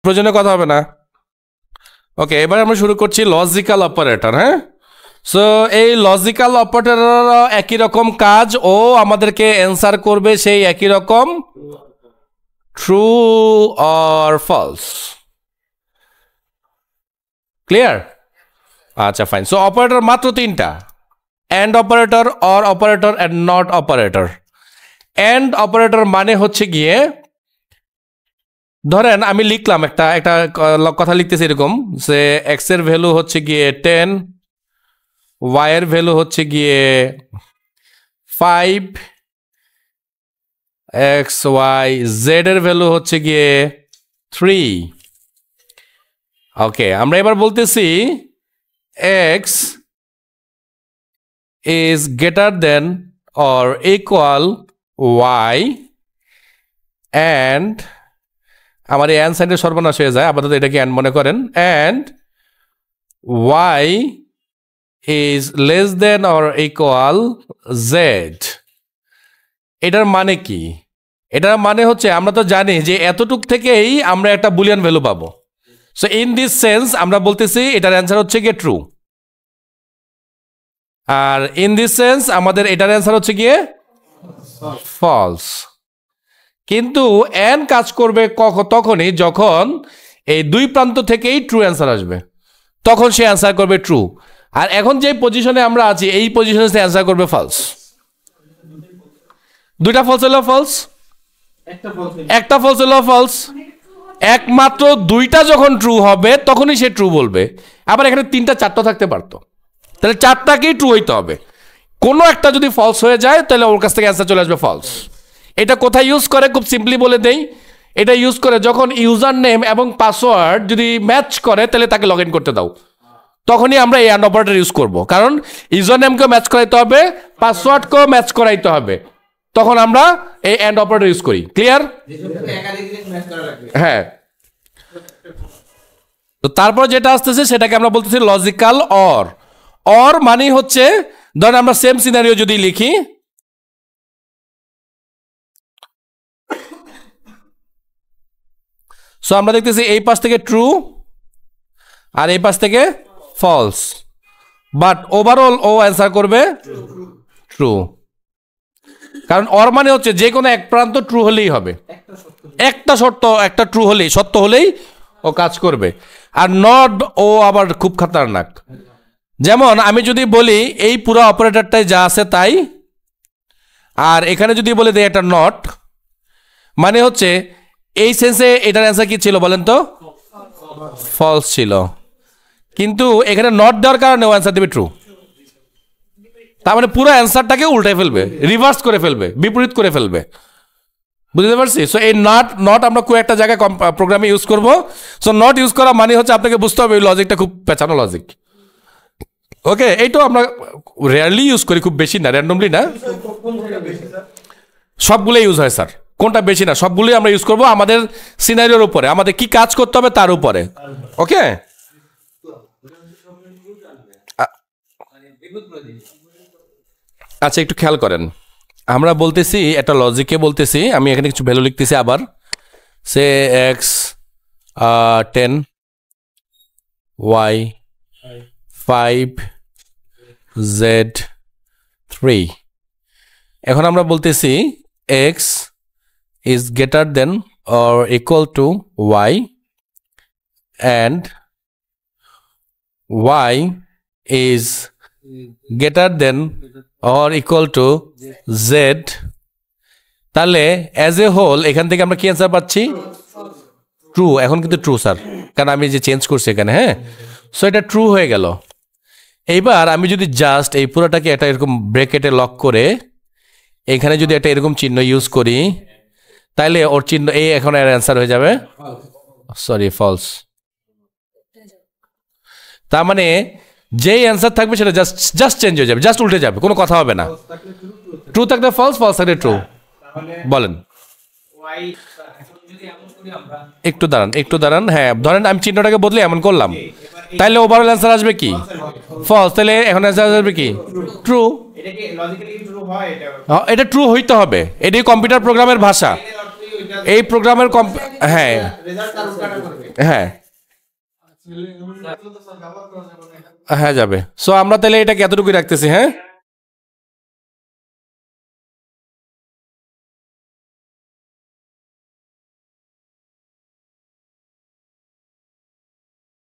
প্রয়োজনীয় কথা হবে না। ওকে, এবার আমরা শুরু করছি লজিক্যাল অপারেটর। হ্যাঁ, সো এই লজিক্যাল অপারেটর একই রকম কাজ, ও আমাদেরকে অ্যান্সার করবে সেই একই রকম ট্রু অর ফলস। ক্লিয়ার? আচ্ছা, ফাইন। সো অপারেটর মাত্র তিনটা: and operator, or operator, and not operator. And operator মানে হচ্ছে গিয়ে, ধরেন আমি লিখলাম একটা কথা লিখতেছি এরকম যে এক্স এর ভ্যালু হচ্ছে গিয়ে 10, ওয়াই এর ভ্যালু হচ্ছে গিয়ে 5, এক্স ওয়াই, জেড এর ভ্যালু হচ্ছে গিয়ে 3। ওকে, আমরা এবার বলতেছি X is greater than or equal Y, and আমার এই অ্যান্ড সাইডের সর্বনাশ হয়ে যায়, আপাতত এটাকে অ্যান্ড মনে করেন, and Y is less than or equal Z. এটার মানে কি? এটার মানে হচ্ছে, আমরা তো জানি যে এতটুক থেকেই আমরা একটা বুলিয়ান ভ্যালু পাবো। সো ইন দিস সেন্স আমরা বলতেছি এটার অ্যান্সার হচ্ছে গিয়ে ট্রু, আর ইন দিস সেন্স আমাদের এটার অ্যান্সার হচ্ছে গিয়ে ফলস। কিন্তু এন কাজ করবে তখনই যখন এই দুই প্রান্ত থেকেই ট্রু অ্যান্সার আসবে, তখন সে অ্যান্সার করবে ট্রু। আর এখন যে পজিশনে আমরা আছি এই পজিশনে সে অ্যান্সার করবে ফলস। দুইটা ফলস হলো ফলস, একটা ফলস হলো ফলস। একমাত্র দুইটা যখন ট্রু হবে তখনই সে ট্রু বলবে। আবার এখানে তিনটা চারটা থাকতে পারতো, তাহলে চারটাকেই ট্রু হইতে হবে। কোনো একটা যদি ফলস হয়ে যায় তাহলে ওর কাছ থেকে অ্যান্সার চলে আসবে ফলস। এটা কোথায় ইউজ করে খুব সিম্পলি বলে দেই, এটা ইউজ করে যখন ইউজার নেম এবং পাসওয়ার্ড যদি ম্যাচ করে তাহলে তাকে লগ ইন করতে দাও, তখনই আমরা এই অ্যান্ড অপারেটর ইউজ করব। কারণ ইউজার নেমকেও ম্যাচ করাইতে হবে, পাসওয়ার্ডকেও ম্যাচ করাইতে হবে, তখন আমরা এই অ্যান্ড অপারেটর ইউজ করি। ক্লিয়ার? হ্যাঁ। তো তারপর যেটা আসতেছে সেটাকে আমরা বলতেছি লজিক্যাল অর। অর মানে হচ্ছে, ধরেন আমরা সেম সিনারিও যদি লিখি, সো আমরা দেখতেছি এই পাশ থেকে ট্রু আর এই পাশ থেকে ফলস, বাট ওভারঅল ও অ্যান্সার করবে ট্রু। কারণ অর মানে হচ্ছে যে কোনো এক প্রান্ত ট্রু হলেই হবে, একটা শর্ত, একটা ট্রু হলেই, সত্য হলেই ও কাজ করবে। আর নট, ও আবার খুব খতরনাক। যেমন আমি যদি বলি এই পুরো অপারেটরটাই যা আছে তাই, আর এখানে যদি বলে দেয় একটা নট, মানে হচ্ছে এই সেন্সে এটার অ্যান্সার কি ছিল বলেন তো? ফলস ছিল। কিন্তু এখানে নট দেওয়ার কারণে ও অ্যান্সার দেবে ট্রু। তার মানে পুরো অ্যান্সারটাকে উল্টাই ফেলবে, রিভার্স করে ফেলবে, বিপরীত করে ফেলবে। বুঝতে পারছি? সো এই নট আমরা খুব একটা জায়গায় প্রোগ্রামে ইউজ করবো। সো নট ইউজ করা মানে হচ্ছে আপনাকে বুঝতে হবে এই লজিকটা খুব পেঁচানো লজিক। ওকে, এইটাও আমরা রেয়ারলি ইউজ করি, খুব বেশি না, র্যান্ডমলি না, সবগুলো ইউজ হয় স্যার। কোনটা বেশি না, সবগুলোই আমরা ইউজ করবো আমাদের সিনারিওর উপরে, আমাদের কি কাজ করতে হবে তার উপরে। ওকে, আচ্ছা একটু খেয়াল করেন, আমরা বলতেছি একটা লজিকে বলতেছি, আমি এখানে কিছু ভ্যালু লিখতেছি আবার, সে এক্স 10, ওয়াই 5, জেড 3। এখন আমরা বলতেছি X is greater than or equal to Y, and Y is greater than or equal to Z. তাহলে অ্যাজ এ হোল এখান থেকে আমরা কি অ্যান্সার পাচ্ছি? ট্রু। এখন কিন্তু ট্রু স্যার, কারণ আমি যে চেঞ্জ করছি এখানে। হ্যাঁ, সো এটা ট্রু হয়ে গেল। এইবার আমি যদি জাস্ট এই পুরোটাকে একটা এরকম ব্রেকেটে লক করে এখানে যদি একটা এরকম চিহ্ন ইউজ করি, তাহলে ওর চিহ্ন এই এখন এর অ্যান্সার হয়ে যাবে সরি ফলস। তার মানে যেই অ্যান্সার থাকবে সেটা জাস্ট চেঞ্জ হয়ে যাবে, জাস্ট উল্টে যাবে, কোনো কথা হবে না। ট্রু থাকলে ফলস, ফলস থাকলে ট্রু। বলেন। একটু দাঁড়ান। হ্যাঁ, ধরেন আমি চিহ্নটাকে বদলে এমন করলাম, তাহলে ওভারঅল অ্যান্সার আসবে কি? ফলস। তাহলে এখন অ্যান্সার আসবে কি? ট্রু। এটা ট্রু হইতে হবে, এটাই কম্পিউটার প্রোগ্রামের ভাষা। এই প্রোগ্রামের হ্যাঁ হ্যাঁ হ্যাঁ যাবে। সো আমরা তাহলে এটাকে এতটুকুই রাখতেছি। হ্যাঁ।